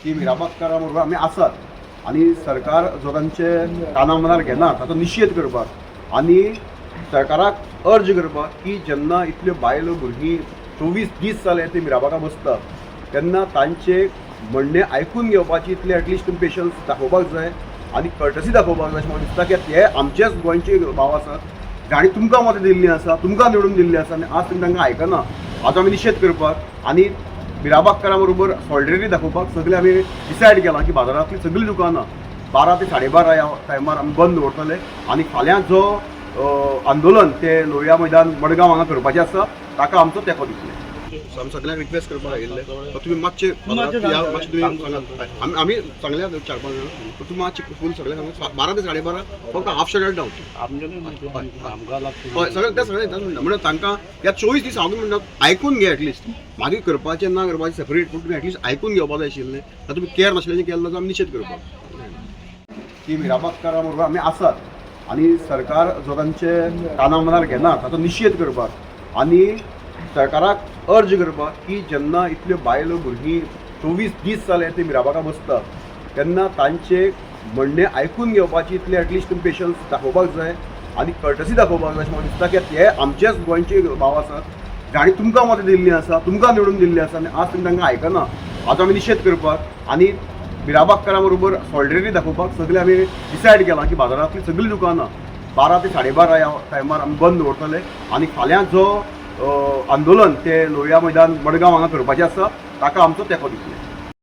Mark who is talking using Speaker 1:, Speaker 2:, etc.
Speaker 1: की मिराबाकारा बरोबर आमी आसात आनी सरकार जो तांचे काना मनार घेना ताचो निशेध करपाक आनी सरकाराक अर्ज करपाक की जेन्ना इतल्यो बायलो भुरगीं 24 दीस जाले ते मिराबाका बसता तेन्ना तांचे म्हणणें आयकून घेवपाची इतले एटलिस्ट तुमी पेशन्स दाखोवपाक जाय आनी कर्टसी दाखोवपाक जाय अशें म्हाका दिसता की हे आमचेच गोंयचे भाव आसात जाणी तुमकां मतां दिल्लीं आसा तुमकां निवडून दिल्लीं आसा आनी आज तुमी तांकां आयकना आज आमी निशेध करपाक आनी मिराबाकारा बरोबर सॉलिडेरिटी दाखोवपाक सगळे आमी डिसायड केलां की बाजारांतलीं सगळीं दुकानां 12 ते 12:30 ह्या टायमार आमी बंद दवरतले आनी फाल्यां जो आंदोलन ते लोहिया मैदान मडगांव हांगा करपाचें आसा ताका आमचो तेंको दितले. सो आमी सगळ्यांक रिक्वेस्ट करपाक आयिल्ले तुमी मातशें तुमी आमी सांगल्या 4-5 जाणां तुमी मातशें फूल सगळ्यांक 12 ते 12:30 फक्त हाफ शेड्यूल डावन हय सगळें तें सगळें म्हणून तांकां ह्या 24 दीस हांव म्हणटा आयकून घे एटलिस्ट मागीर करपाचें ना करपाचें सेपरेट पूण तुमी एटलिस्ट आयकून घेवपाक जाय आशिल्लें आतां तुमी केअर नाशिल्लें केल्लो आमी निशेध करपाक की मिराबाकारा बरोबर आमी आसात आनी सरकार जो तांचे काना मनार घेना ताचो निशेध करपाक आनी सरकाराक अर्ज करपाक की जेन्ना इतल्यो बायलो भुरगीं 24 दीस जाले ते मिराबाका बसता तेन्ना तांचे म्हणणें आयकून घेवपाची इतले एटलिस्ट तुमी पेशन्स दाखोवपाक जाय आनी कर्टसी दाखोवपाक जाय अशें म्हाका दिसता की हे आमचेच गोंयचे भाव आसात जाणी तुमकां मतां दिल्लीं आसा तुमकां निवडून दिल्लीं आसा आनी आज तुमी तांकां आयकना आज आमी निशेध करपाक आनी मिराबाकारा बरोबर सॉलिडेरिटी दाखोवपाक सगळे आमी डिसायड केलां की बाजारांतलीं सगळीं दुकानां 12 ते 12:30 ह्या टायमार आमी बंद दवरतले आनी फाल्यां जो आंदोलन ते लोहिया मैदान मडगांव हांगा करपाचें आसा ताका आमचो तेंको दितले.